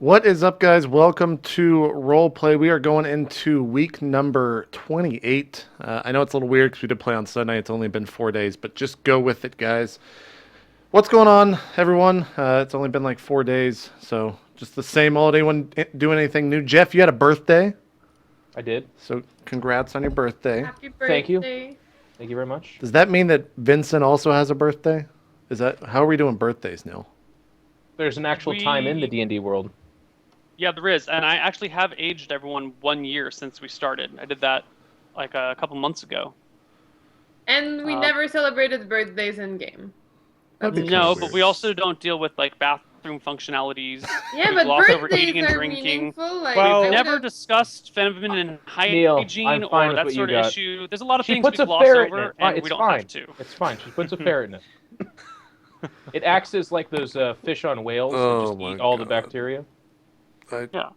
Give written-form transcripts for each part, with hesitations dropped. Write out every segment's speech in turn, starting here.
What is up, guys? Welcome to RollPlay. We are going into week number 28. I know it's a little weird because we did play on Sunday. It's only been 4 days, but just go with it, guys. What's going on, everyone? It's only been like 4 days, so just the same old. Anyone doing anything new? Jeff, you had a birthday, I did. so congrats on your birthday. Happy birthday. Thank you. Thank you very much. Does that mean that Vincent also has a birthday? How are we doing birthdays, Neil? There's an actual time in the D&D world. Yeah, there is, and I actually have aged everyone 1 year since we started. I did that like a couple months ago. And we never celebrated birthdays in game. That'd be No, kinda but we also don't deal with like bathroom functionalities. Yeah, we but gloss over birthdays eating and are drinking. meaningful. Like, We've I never would've- discussed feminine Neil, hygiene I'm fine or with that what you sort of got. issue. There's a lot of She things we puts a gloss ferret in over, it. and It's we don't fine. have to. It's fine. She puts a ferret in it. It acts as like those fish on whales Oh that just my eat all the God. bacteria. Yeah.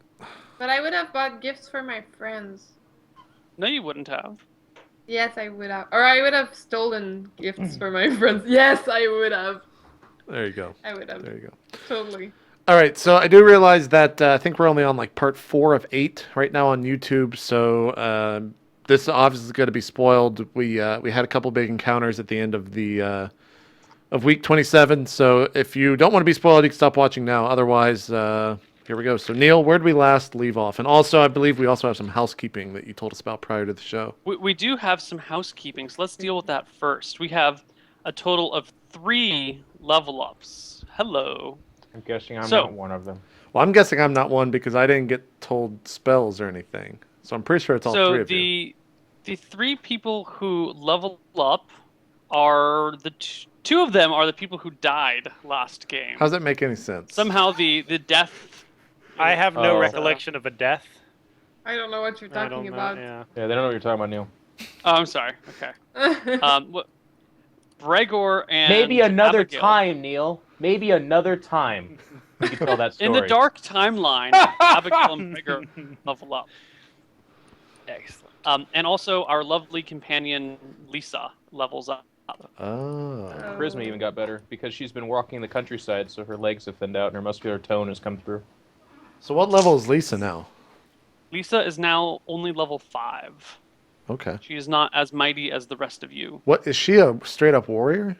But I would have bought gifts for my friends. No, you wouldn't have. Yes, I would have. Or I would have stolen gifts for my friends. Yes, I would have. There you go. I would have. There you go. Totally. All right, so I do realize that I think we're only on like part 4 of 8 right now on YouTube. So this obviously is going to be spoiled. We had a couple big encounters at the end of the of week 27. So if you don't want to be spoiled, you can stop watching now. Otherwise, here we go. So Neil, where did we last leave off? And also, I believe we also have some housekeeping that you told us about prior to the show. We do have some housekeeping, so let's deal with that first. We have a total of 3 level ups. Hello. I'm guessing I'm So- not one of them. Well, I'm guessing I'm not one because I didn't get told spells or anything. So I'm pretty sure it's all 3 of you. The 3 people who level up are the 2 of them are the people who died last game. How does that make any sense? Somehow the death. I have no Oh. recollection of a death. I don't know what you're I don't talking know. about. Yeah. Yeah, they don't know what you're talking about, Neil. Oh, I'm sorry. Okay. Bregor and Maybe another Abigail. time, Neil. Maybe another time. We can tell that story. In the dark timeline, Abigail and Bregor level up. Excellent. And also our lovely companion Lisa levels up. Oh. Charisma even got better because she's been walking the countryside, so her legs have thinned out and her muscular tone has come through. So what level is Lisa now? Lisa is now only level 5. Okay. She is not as mighty as the rest of you. What is she, a straight up warrior?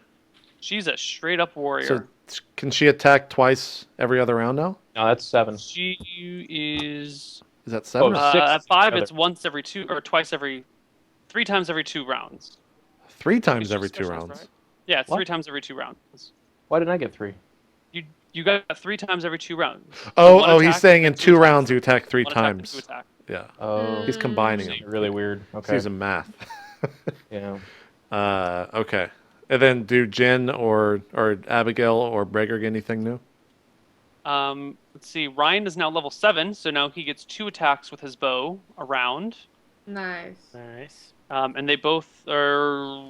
She's a straight up warrior. So can she attack twice every other round now? No, that's 7. She is Is that 7? Oh, or 6 at 5. together. It's once every 2 or twice every 3 times every 2 rounds. 3 times It's every just 2 specials, rounds. right? Yeah, it's What? 3 times every 2 rounds. Why didn't I get 3? You got 3 times every 2 rounds. Oh, One he's attack, saying in then 2 attacks, rounds you attack 3 one attack, then times. 2 attack. Yeah. Oh, He's combining See. them. really weird. He's Okay. using math. Yeah. Okay. And then do Jen or Abigail or Bregor get anything new? Let's see. Ryan is now level 7, so now he gets 2 attacks with his bow around. Nice. Nice. And they both are.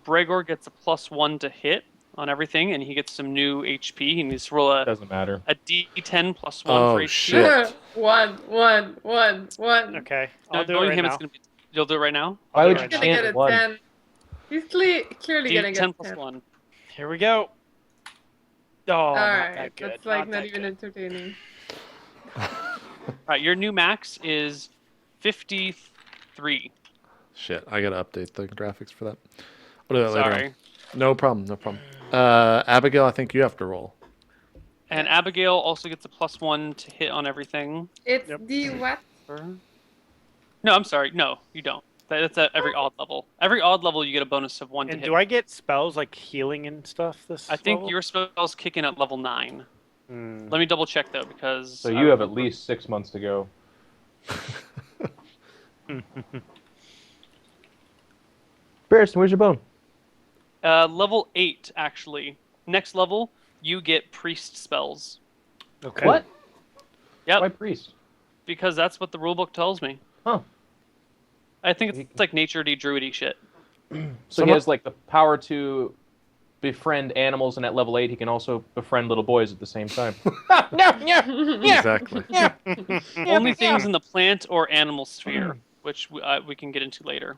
Bregor gets a +1 to hit on everything, and he gets some new HP. He needs to roll a Doesn't matter. D10 +1 Oh, for HP. shit. One. Okay. No, I'll do it knowing right him, now. it's gonna be. You'll do it right now. Why would you He's He's gonna get chant a 1? 10. He's clearly gonna get D10 a 10. +1. Here we go. Oh, not Alright, that good. that's like not that even good. entertaining. All right, your new max is 53. Shit, I gotta update the graphics for that. I'll do that later on. Sorry. No problem, no problem. Abigail, I think you have to roll. And Abigail also gets a +1 to hit on everything. It's Yep. the what? No, I'm sorry. No, you don't. That's at every odd level. Every odd level, you get a bonus of 1 to And hit. do I get spells like healing and stuff this I think level? your spells kick in at level 9. Hmm. Let me double check though, because So I you have at remember- least 6 months to go. Barristan, where's your bone? level 8 actually. Next level, you get priest spells Okay. What? Yep. Why priest? because that's what the rulebook tells me. Huh. I think it's like nature-y, druidy shit. So he has like the power to befriend animals, and at level 8 he can also befriend little boys at the same time. Exactly. Only things in the plant or animal sphere, which we can get into later.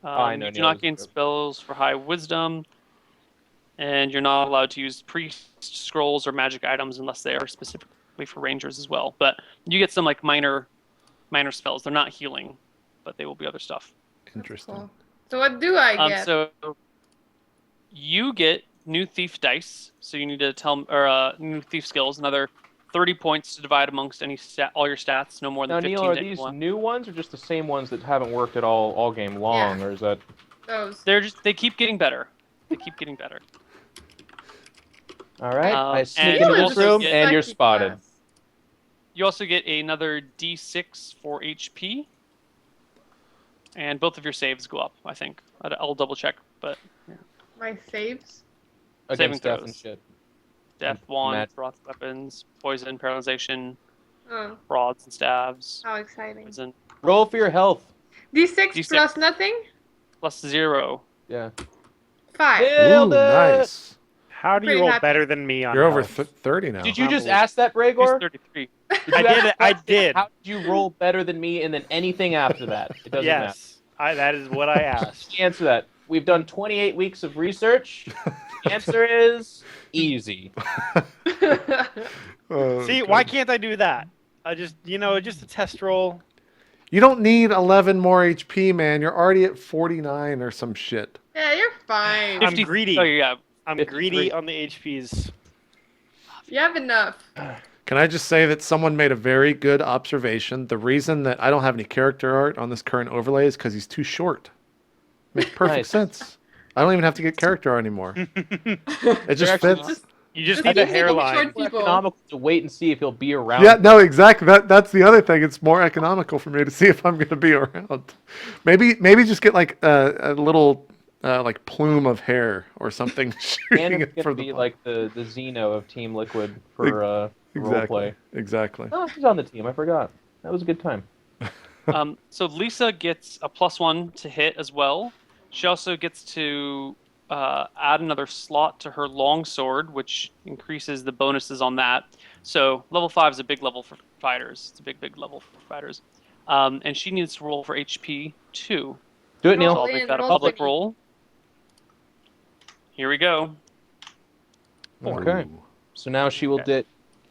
I know You do Neil not is gain good. spells for high wisdom, and you're not allowed to use priest scrolls or magic items unless they are specifically specifically for rangers as well. But you get some like minor spells. They're not healing, but they will be other stuff. Interesting. Cool. So what do I get? So you get new thief dice. So you need to new thief skills. Another 30 points to divide amongst all your stats. No more than Now, 15. Neal, are to these one. new ones or just the same ones that haven't worked at all game long, or is that? Those. They keep getting better. They keep getting better. All right, I and sneak you into also this room, get- and you're Psychic spotted. class. You also get another D6 for HP. And both of your saves go up, I think. I'll double check, but My saves. Against death throws. and shit. death, wand, Magic. wrath weapons, poison, paralyzation, Oh, rods and stabs, how exciting. poison, Roll for your health. D6 D6. plus nothing? +0. Yeah. 5. Nailed Ooh, it! nice. How do you Pretty roll happy. better than me on You're over health? 30 now. Did you just Probably. ask that, He's Bregor? 33. Did you I ask did. the I question, did. How did you roll better than me, and then anything after that? It doesn't matter. Yes, that is what I asked. Answer that. We've done 28 weeks of research. The answer is easy. Oh, See, God. why can't I do that? I just, just a test roll. You don't need 11 more HP, man. You're already at 49 or some shit. Yeah, you're fine. I'm greedy. Oh, yeah. I'm 53. greedy on the HPs. You have enough. Can I just say that someone made a very good observation? The reason that I don't have any character art on this current overlay is because he's too short. Makes perfect Nice. sense. I don't even have to get character art anymore. It just actually fits. Just- You just Just need a keep making hairline. short It's people. economical to wait and see if he'll be around. Yeah, no, exactly. That's the other thing. It's more economical for me to see if I'm going to be around. Maybe just get like a little like plume of hair or something shooting And it it's for going the to be like the Xeno of Team Liquid for exactly. roleplay. Exactly. Oh, she's on the team. I forgot. That was a good time. So Lisa gets a +1 to hit as well. She also gets to add another slot to her longsword, which increases the bonuses on that. So level 5 is a big level for fighters. It's a big level for fighters. And she needs to roll for HP 2. Do it, So Neil. I'll make that a roll public for me. roll. Here we go. Okay. Ooh. So now she will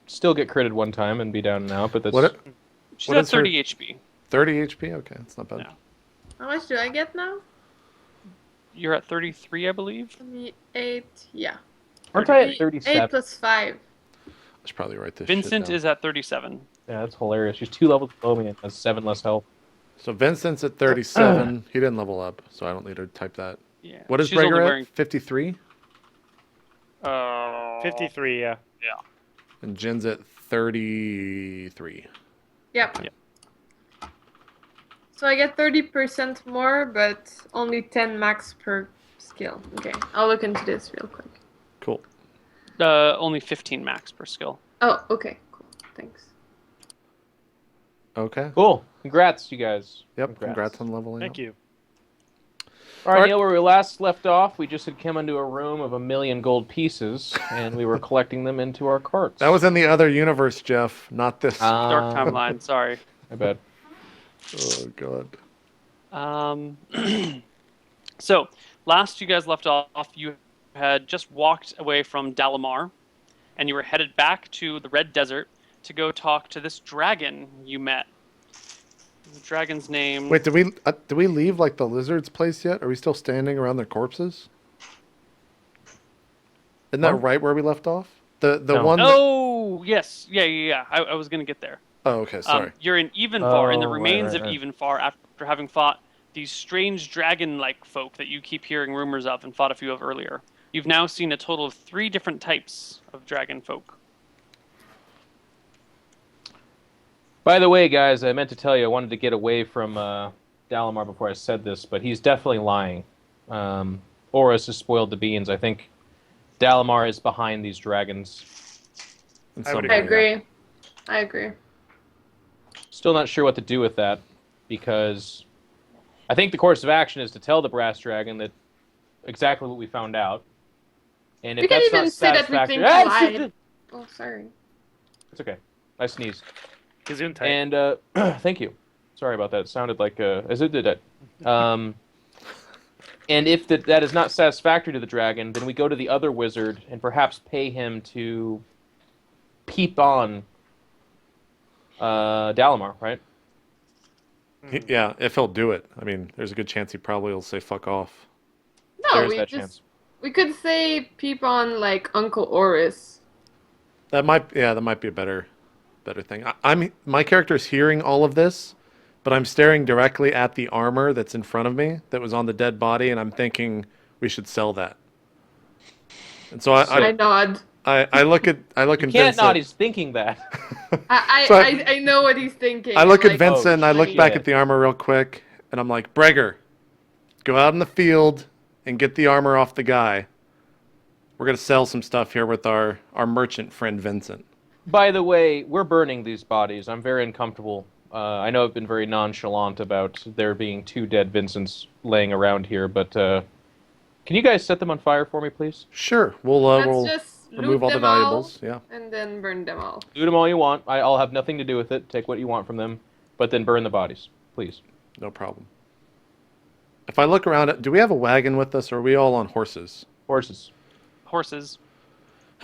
still get critted one time and be down and out, but that's What? She's What at is her- 30 HP. 30 HP? Okay, that's not bad. Yeah. How much do I get now? You're at 33, I believe. 28. Yeah. aren't I at 8 37? plus 5. I should probably write this. Vincent shit down. is at 37. Yeah, that's hilarious. She's 2 levels below me and has 7 less health. So Vincent's at 37. He didn't level up, so I don't need to type that. Yeah. What is She's only Gregor wearing at? 53? 53, yeah. And Jin's at 33. Yep. So I get 30% more, but only 10 max per skill. Okay, I'll look into this real quick. Cool. Only 15 max per skill. Oh, okay, cool. Thanks. Okay. Cool. Congrats, you guys. Yep. Congrats on leveling Thank up. you. All right, Alright. Neil, where we last left off, we just had come into a room of 1,000,000 gold pieces, and we were collecting them into our carts. That was in the other universe, Jeff, not this. Dark timeline, sorry. I bet. Oh, God. So, last you guys left off, you had just walked away from Dalamar, and you were headed back to the Red Desert to go talk to this dragon you met. The dragon's name... Wait, did we leave like the lizard's place yet? Are we still standing around their corpses? Isn't that What? right where we left off? The No. one. That... Oh, yes. Yeah. I was going to get there. Oh, okay. Sorry. You're in Evenfar, in the Oh, right, remains right, of right. Evenfar, after having fought these strange dragon-like folk that you keep hearing rumors of and fought a few of earlier. You've now seen a total of 3 different types of dragon folk. By the way, guys, I meant to tell you, I wanted to get away from Dalamar before I said this, but he's definitely lying. Oris has spoiled the beans. I think Dalamar is behind these dragons. In I would some I way. agree. I agree. Still not sure what to do with that, because I think the course of action is to tell the brass dragon that exactly what we found out. And if We can that's even not say that we satisfactory, think you lied. Oh, sorry. It's okay. I sneezed. Gesundheit. And thank you. Sorry about that. It sounded like as it did it. And if that is not satisfactory to the dragon, then we go to the other wizard and perhaps pay him to peep on Dalamar, right? Yeah, if he'll do it. I mean, there's a good chance he probably will say fuck off. No, There's we that just chance. we could say peep on like Uncle Oris. That might be a better thing. My character's hearing all of this, but I'm staring directly at the armor that's in front of me that was on the dead body, and I'm thinking we should sell that. And so I nod. I look at You can't nod. He's thinking that. I know what he's thinking. I look and, at Vincent and I look funny. back at the armor real quick, and I'm like, Breger, go out in the field and get the armor off the guy. We're gonna sell some stuff here with our merchant friend Vincent. By the way, we're burning these bodies. I'm very uncomfortable. I know I've been very nonchalant about there being 2 dead Vincents laying around here, but can you guys set them on fire for me, please? Sure, we'll Let's just remove loot all the them valuables. Yeah. and then burn them all. Do them all you want. I'll have nothing to do with it. Take what you want from them, but then burn the bodies, please. No problem. If I look around, do we have a wagon with us, or are we all on horses? Horses. Horses,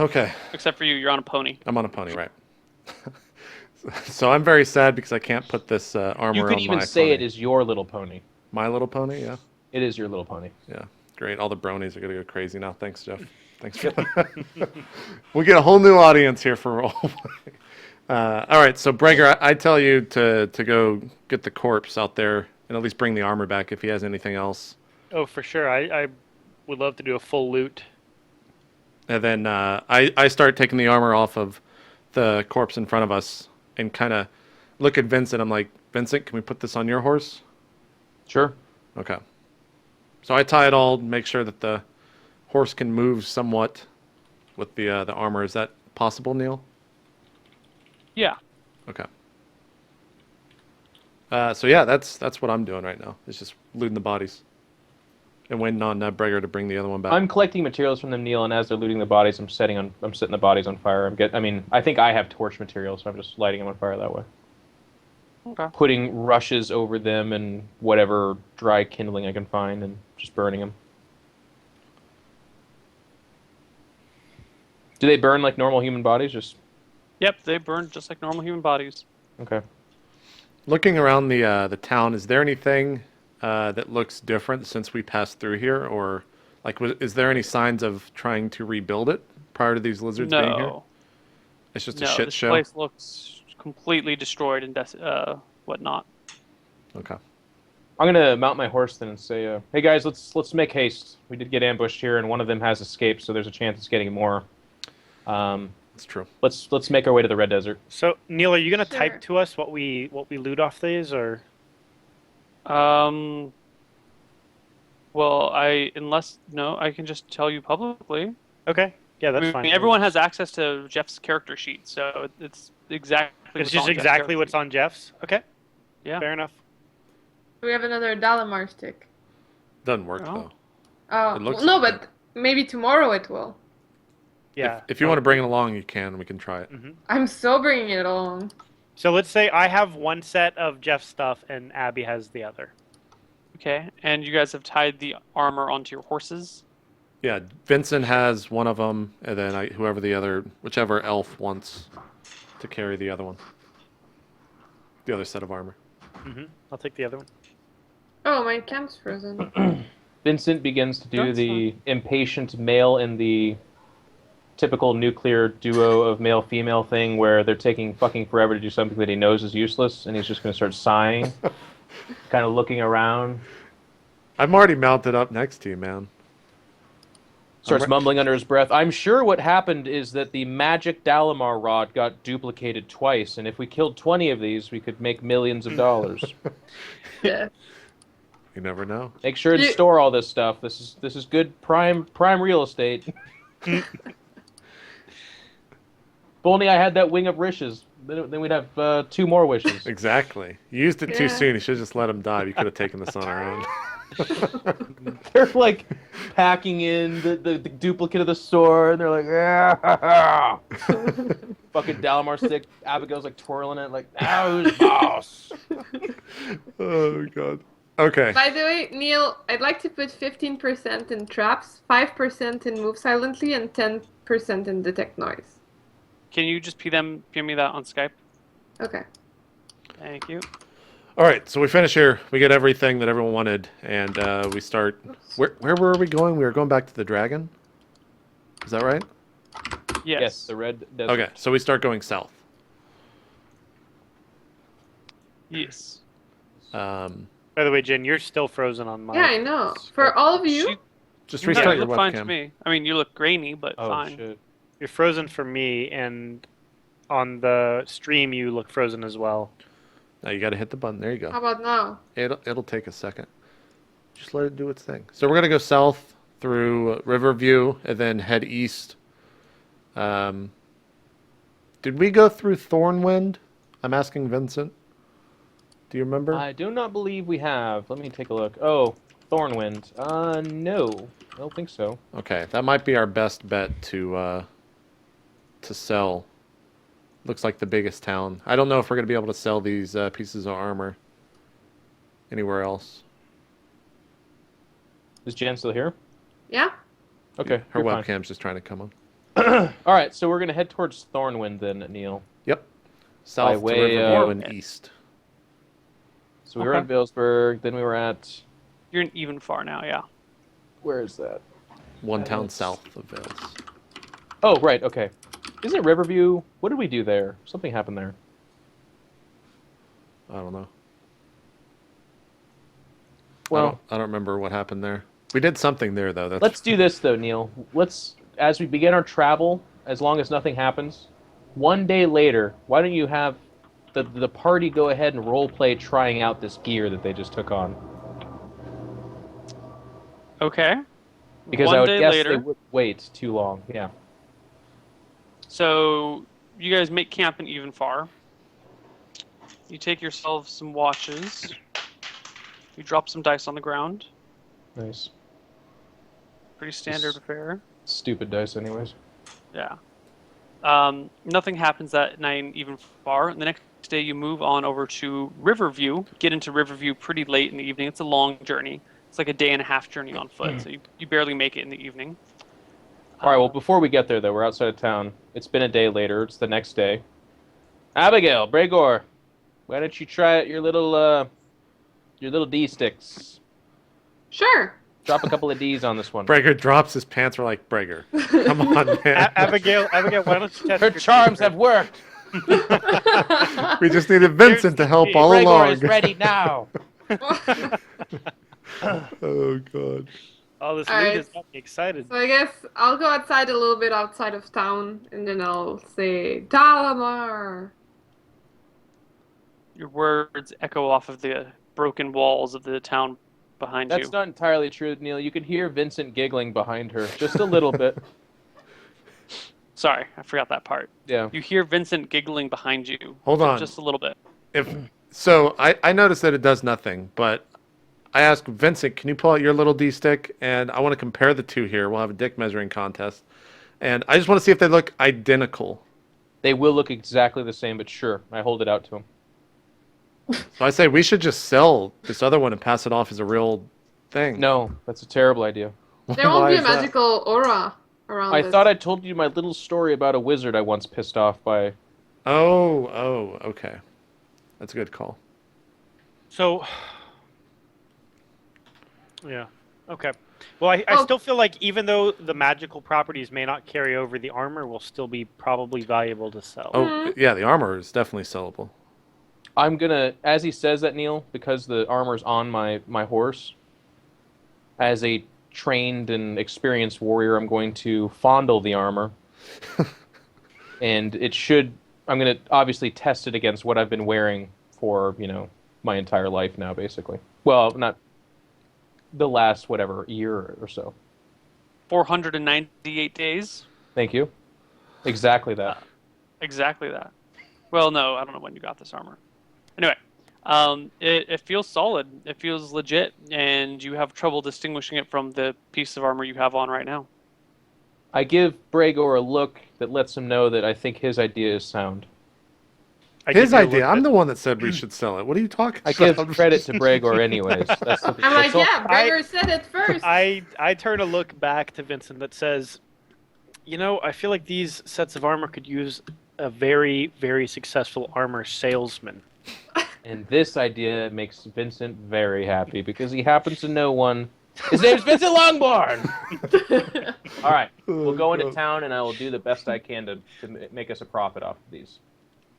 Okay, except for you. You're on a pony. I'm on a pony, right? So I'm very sad because I can't put this armor You on could my even say pony. it is your little pony. My little pony, yeah. It is your little pony. Yeah, great. All the bronies are gonna go crazy now. Thanks, Jeff. Thanks for that. We'll get a whole new audience here for roleplay. All right, so Breger, I tell you to go get the corpse out there and at least bring the armor back if he has anything else. Oh, for sure. I would love to do a full loot. And then I start taking the armor off of the corpse in front of us and kind of look at Vincent. I'm like, Vincent, can we put this on your horse? Sure. Okay. So I tie it all, make sure that the horse can move somewhat with the armor. Is that possible, Neal? Yeah. Okay. So yeah, that's what I'm doing right now. It's just looting the bodies and waiting on Breger to bring the other one back. I'm collecting materials from them, Neil, and as they're looting the bodies, I'm setting the bodies on fire. I think I have torch material, so I'm just lighting them on fire that way. Okay. Putting rushes over them and whatever dry kindling I can find, and just burning them. Do they burn like normal human bodies? Just Yep, they burn just like normal human bodies. okay. Looking around the town, is there anything that looks different since we passed through here, or like is there any signs of trying to rebuild it prior to these lizards being here? No. It's just a No, shit this show. place looks completely destroyed and whatnot. Okay. I'm gonna mount my horse then and say, "Hey guys, let's make haste. We did get ambushed here, and one of them has escaped, so there's a chance it's getting more. That's true. Let's make our way to the Red Desert." So, Neil, are you gonna Sure. type to us what we loot off these, or? Well, I can just tell you publicly. Okay, yeah, that's I mean, fine. everyone has access to Jeff's character sheet, so it's exactly. It's just exactly what's on Jeff's. Okay, Yeah. fair enough. We have another Dalamar stick. Doesn't work Oh. though. Oh, It looks no, like but maybe tomorrow it will. Yeah. If you want to bring it along, you can. We can try it. Hmm. I'm so bringing it along. So let's say I have one set of Jeff's stuff and Abby has the other. Okay, and you guys have tied the armor onto your horses. Yeah, Vincent has one of them, and then whichever elf wants to carry the other one. The other set of armor. I'll take the other one. Oh, my camp's frozen. Vincent begins to do That's the impatient male in the typical nuclear duo of male-female thing where they're taking fucking forever to do something that he knows is useless, and he's just going to start sighing, kind of looking around, I'm already mounted up next to you, man. starts mumbling under his breath. I'm sure what happened is that the magic Dalamar rod got duplicated twice, and if we killed 20 of these, we could make millions of dollars. Yeah. You never know. Make sure to store all this stuff. This is good prime real estate. If only I had that wing of wishes. Then we'd have 2 more wishes. Exactly. You used it too Yeah. soon. You should have just let him die. You could have taken this on our own. They're like packing in the duplicate of the sword, and they're like, "Ah." Fucking Dalamar stick. Abigail's like twirling it, like, "Now who's boss?" Oh god. Okay. By the way, Neil, I'd like to put 15% in traps, 5% in move silently, and 10% in detect noise. Can you just PM me that on Skype? Okay. Thank you. All right, so we finish here. We get everything that everyone wanted, and we start. Where were we going? We were going back to the dragon. Is that right? Yes. The red desert. Okay, so we start going south. Yes. By the way, Jen, you're still frozen on mine. Yeah, I know. For all of you, She- Just No, restart you your look fine to webcam. me. I mean, you look grainy, but Oh fine. shit. You're frozen for me, and on the stream you look frozen as well. Now you got to hit the button. There you how go. about now? It'll take a second. Just let it do its thing. So we're gonna go south through Riverview and then head east. Did we go through Thornwind? I'm asking Vincent. Do you remember? I do not believe we have. Let me take a look. Oh, Thornwind. No, I don't think so. Okay, that might be our best bet to sell. Looks like the biggest town. I don't know if we're gonna be able to sell these pieces of armor anywhere else. Is Jen still here? Yeah? Okay, Her you're fine. webcam's just trying to come on. All right, so we're gonna head towards Thornwind then, Neil. Yep. South to way, Riverview and east. So we were at Villsburg, then we were at You're in even far now, yeah. where is that? One town That's- south of Vales. Oh, right, okay. Isn't it Riverview? What did we do there? Something happened there. I don't know. Well, I don't remember what happened there. We did something there though. That's let's do this though, Neil. Let's, as we begin our travel, as long as nothing happens, one day later, why don't you have the party go ahead and role play trying out this gear that they just took on? Okay. Because One I would day guess later. they would wait too long. Yeah. So you guys make camp in even far. You take yourselves some watches. You drop some dice on the ground. Nice. Pretty standard affair. Stupid dice, anyways. Yeah. Nothing happens that night in even far. And the next day you move on over to Riverview. Get into Riverview pretty late in the evening. It's a long journey. It's like a day and a half journey on foot. So you barely make it in the evening. All right. Well, before we get there, though, we're outside of town. It's been a day later. It's the next day. Abigail, Bregor, why don't you try out your little D sticks? Sure. Drop a couple of D's on this one. Breger drops his pants. We're like, Breger, come on, man. Abigail, why don't you test Her your charms secret? have worked. We just needed Vincent to help all Bregor along. is ready now. Oh god. All this All loot right. has got me excited. So I guess I'll go outside a little bit outside of town, and then I'll say, Dalamar! Your words echo off of the broken walls of the town behind That's you. not entirely true, Neil. You could hear Vincent giggling behind her, just a little bit. Sorry, I forgot that part. Yeah. You hear Vincent giggling behind you. Hold on. Just a little bit. I noticed that it does nothing, but I asked Vincent, can you pull out your little D stick? And I want to compare the two here. We'll have a dick measuring contest. And I just want to see if they look identical. They will look exactly the same, but sure, I hold it out to him. So I say we should just sell this other one and pass it off as a real thing. No, that's a terrible idea. There won't Why be a is that? magical aura around I it. thought I told you my little story about a wizard I once pissed off by. Oh, okay. That's a good call. So, yeah, okay. Well, I still feel like even though the magical properties may not carry over, the armor will still be probably valuable to sell. Oh, yeah, the armor is definitely sellable. I'm gonna, as he says that, Neil, because the armor's on my horse, as a trained and experienced warrior, I'm going to fondle the armor. And I'm gonna obviously test it against what I've been wearing for, my entire life now, basically. Well, not the last, year or so. 498 days. Thank you. Exactly that. Exactly that. Well, no, I don't know when you got this armor. Anyway, it feels solid. It feels legit, and you have trouble distinguishing it from the piece of armor you have on right now. I give Bregor a look that lets him know that I think his idea is sound. His idea. I'm the one that said we should sell it. What are you talking I about? give credit to Bregor anyways. I'm like, yeah, Gregor said it first. I turn a look back to Vincent that says, I feel like these sets of armor could use a very, very successful armor salesman. And this idea makes Vincent very happy because he happens to know one. His name's Vincent Longborn! All right, we'll go into town and I will do the best I can to make us a profit off of these.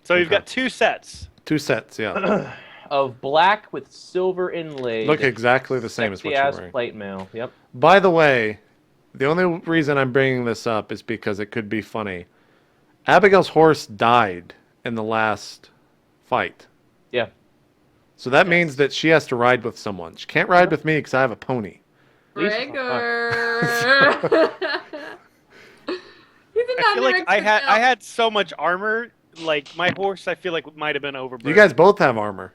So you've got 2 sets. 2 sets, yeah. Of black with silver inlaid. Look exactly the same as what you're wearing. Plate mail. Yep. By the way, the only reason I'm bringing this up is because it could be funny. Abigail's horse died in the last fight. Yeah. So that means that she has to ride with someone. She can't ride with me because I have a pony. Gregor. I feel like I had so much armor. Like my horse, I feel like might have been overburdened. You guys both have armor.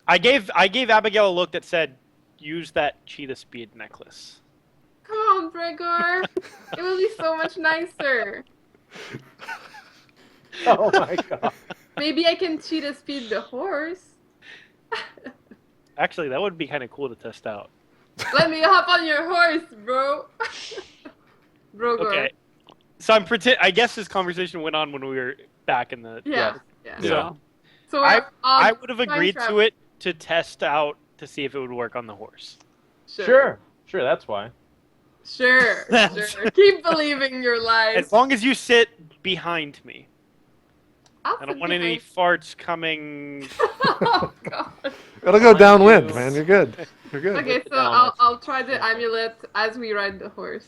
I gave Abigail a look that said, "Use that cheetah speed necklace." Come on, Gregor. It will be so much nicer. Oh my god. Maybe I can cheetah speed the horse. Actually, that would be kind of cool to test out. Let me hop on your horse, bro. Brogor. Okay. So I guess this conversation went on when we were back in the. Yeah. So I would have agreed to it to test out to see if it would work on the horse. Sure, that's why. Sure. Keep believing your lies. As long as you sit behind me. I I don't want any farts coming. Oh god. It'll go downwind, man. You're good. You're good. Okay, so I'll try the amulet as we ride the horse.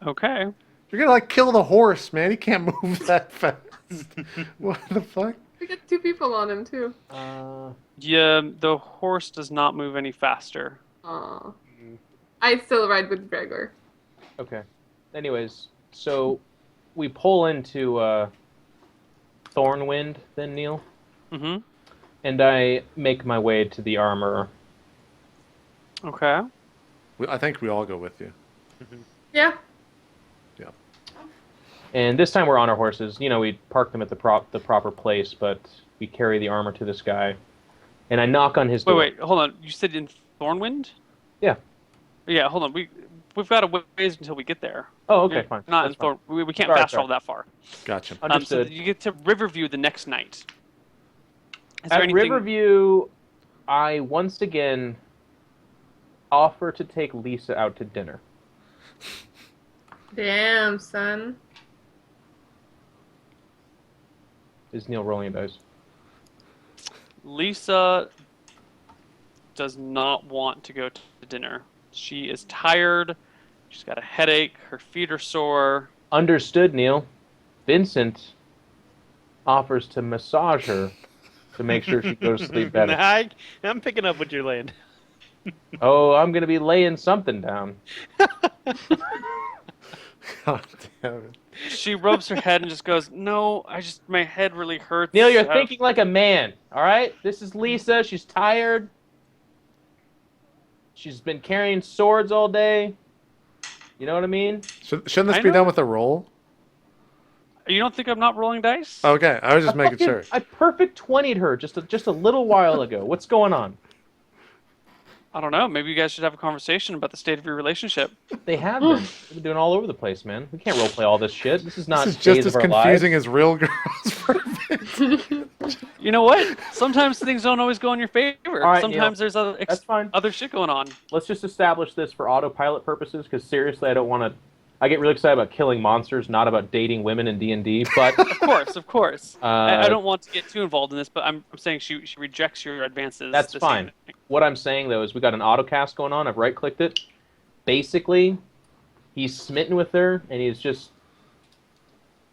Okay. You're gonna kill the horse, man. He can't move that fast. What the fuck? We got 2 people on him too. Yeah, the horse does not move any faster. Aw. I'd still ride with Gregor. Okay. Anyways, so we pull into Thornwind then, Neal. Mm-hmm. And I make my way to the armorer. Okay. I think we all go with you. Yeah. Yeah. And this time we're on our horses. You know, we park them at the proper place, but we carry the armor to this guy. And I knock on his door. Wait, hold on. You said in Thornwind? Yeah. Yeah, hold on. We've got a ways until we get there. Oh, okay, fine. Not That's in Thorn. We can't Sorry, fast sorry. travel that far. Gotcha. Understood. So you get to Riverview the next night. Is there At anything... Riverview, I once again offer to take Lisa out to dinner. Damn, son. Is Neal rolling dice? Lisa does not want to go to dinner. She is tired. She's got a headache. Her feet are sore. Understood, Neal. Vincent offers to massage her to make sure she goes to sleep better. I'm picking up what you're laying. Oh, I'm going to be laying something down. God damn it. She rubs her head and just goes, "No, my head really hurts." Neal, you're thinking like a man, all right? This is Lisa. She's tired. She's been carrying swords all day. You know what I mean? Shouldn't this be done with a roll? You don't think I'm not rolling dice? Okay, I was just making sure. I perfect 20'd her just a little while ago. What's going on? I don't know. Maybe you guys should have a conversation about the state of your relationship. They have been. They've been doing all over the place, man. We can't roleplay all this shit. This is not This is just Days as of Our confusing Lives. as Real Girls. You know what? Sometimes things don't always go in your favor. All right, Sometimes Neal. there's That's fine. other shit going on. Let's just establish this for autopilot purposes, because seriously, I don't want to... I get really excited about killing monsters, not about dating women in D&D, but... Of course. I don't want to get too involved in this, but I'm saying she rejects your advances. That's this fine. evening. What I'm saying, though, is we got an autocast going on. I've right-clicked it. Basically, he's smitten with her, and he's just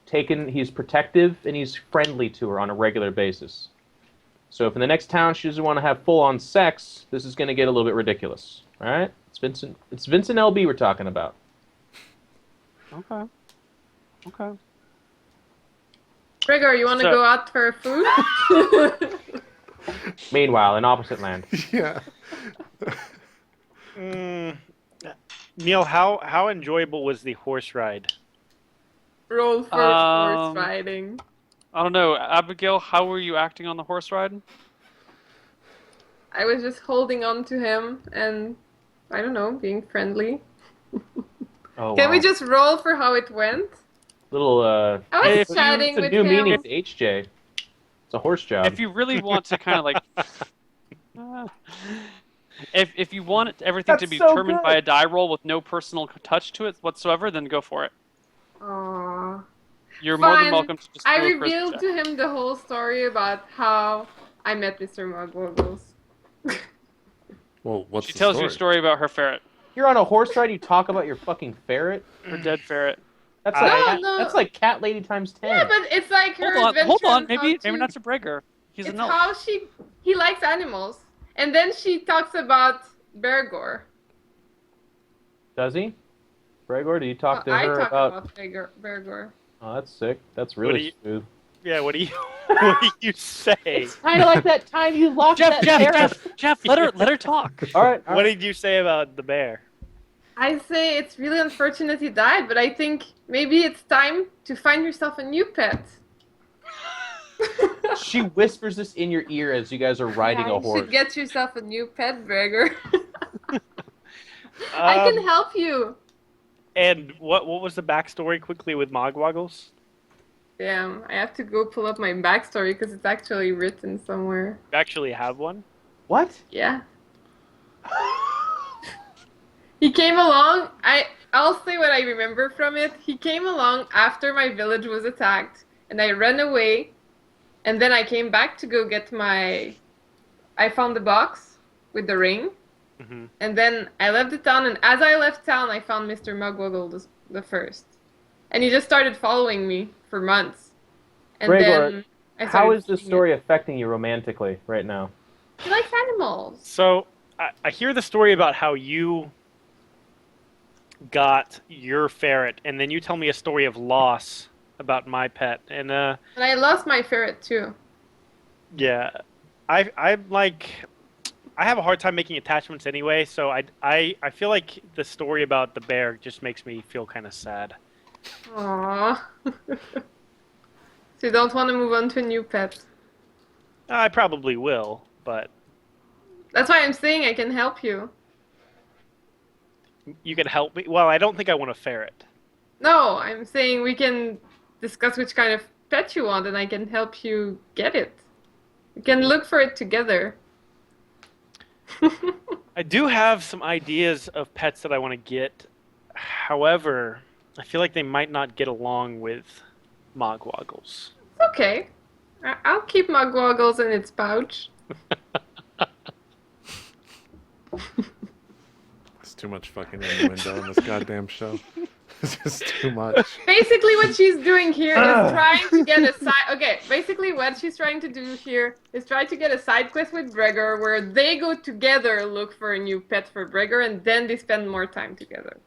he's protective, and he's friendly to her on a regular basis. So if in the next town she doesn't want to have full-on sex, this is going to get a little bit ridiculous. All right? It's Vincent LB we're talking about. Okay. Gregor, you want to go out for food? Meanwhile, in opposite land. Yeah. Neal, how enjoyable was the horse ride? Roll for horse riding. I don't know. Abigail, how were you acting on the horse ride? I was just holding on to him and, I don't know, being friendly. Oh, Can we wow. just roll for how it went? Little, I was chatting it's a with new him. meaning to HJ. It's a horse job. If you really want to kind of like, if you want everything to That's be so determined by good. a die roll with no personal touch to it whatsoever, then go for it. Aww. You're more than Fine. welcome to just I do a charisma revealed check. to him the whole story about how I met Mr. Mugwuggles. Well, what's She the tells story? you a story about her ferret, You're on a horse ride. You talk about your fucking ferret. her dead ferret. That's No, like cat, no. That's like cat lady times 10. Yeah, but it's like her Hold on, adventure. hold on. on Maybe how to- not to Brager. He's It's an elf. how he likes animals, and then she talks about Bergor. Does he? Gregor, do you talk to I her talk about? Bergor. Oh, that's sick. That's do really you- smooth. Yeah, what do you what do you say? Kind of like that time you locked Jeff, let her talk. All right. What did you say about the bear? I say it's really unfortunate he died, but I think maybe it's time to find yourself a new pet. She whispers this in your ear as you guys are riding Yeah, a you horse. should get yourself a new pet, Bergor. I can help you. And what was the backstory quickly with Mogwaggles? Damn, I have to go pull up my backstory because it's actually written somewhere. You actually have one? What? Yeah. He came along. I'll say what I remember from it. He came along after my village was attacked, and I ran away. And then I came back to go get I found the box with the ring. Mm-hmm. And then I left the town, and as I left town, I found Mr. Mugwuggle the first. And he just started following me for months. And Gregor, then I How started is this feeding story affecting you romantically right now? it. He likes animals. So I hear the story about how you got your ferret, and then you tell me a story of loss about my pet. And And I lost my ferret too. yeah, I'm like, I have a hard time making attachments anyway. So I feel like the story about the bear just makes me feel kind of sad. Aww. So you don't want to move on to a new pet. I probably will, but That's why I'm saying I can help you. you can help me. Well, I don't think I want a ferret. No, I'm saying we can discuss which kind of pet you want and I can help you get it. We can look for it together. I do have some ideas of pets that I want to get. However, I feel like they might not get along with Mogwaggles. Okay. I'll keep Mugwaggles in its pouch. It's too much fucking innuendo in this goddamn show. It's just too much. Basically what she's doing here is trying to get a side... Okay, basically what she's trying to do here is try to get a side quest with Gregor where they go together look for a new pet for Gregor and then they spend more time together.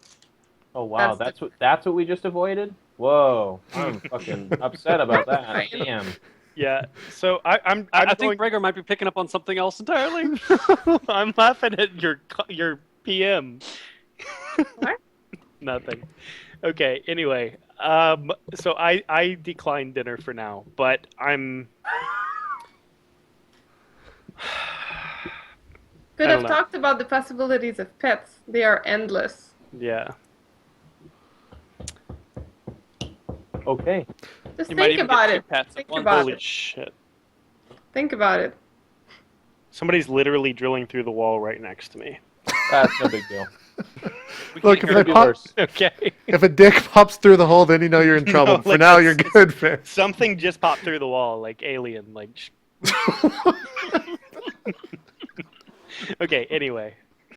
Oh wow, That's that's what we just avoided? Whoa, I'm fucking upset about that. Fine. Damn. Yeah. So I'm I going, think Brager might be picking up on something else entirely. I'm laughing at your PM. What? Nothing. Okay. Anyway, so I declined dinner for now, but I'm. Could I have don't know. talked about the possibilities of pets. They are endless. Yeah. Okay. Just You might think even about get two it. pets at Think once. about Holy it. shit! Think about it. Somebody's literally drilling through the wall right next to me. That's no big deal. Look, Could be worse. Okay. if a dick pops through the hole, then you know you're in trouble. No, For like now, that's- you're good, man. Something just popped through the wall, like alien, like. Okay. Anyway,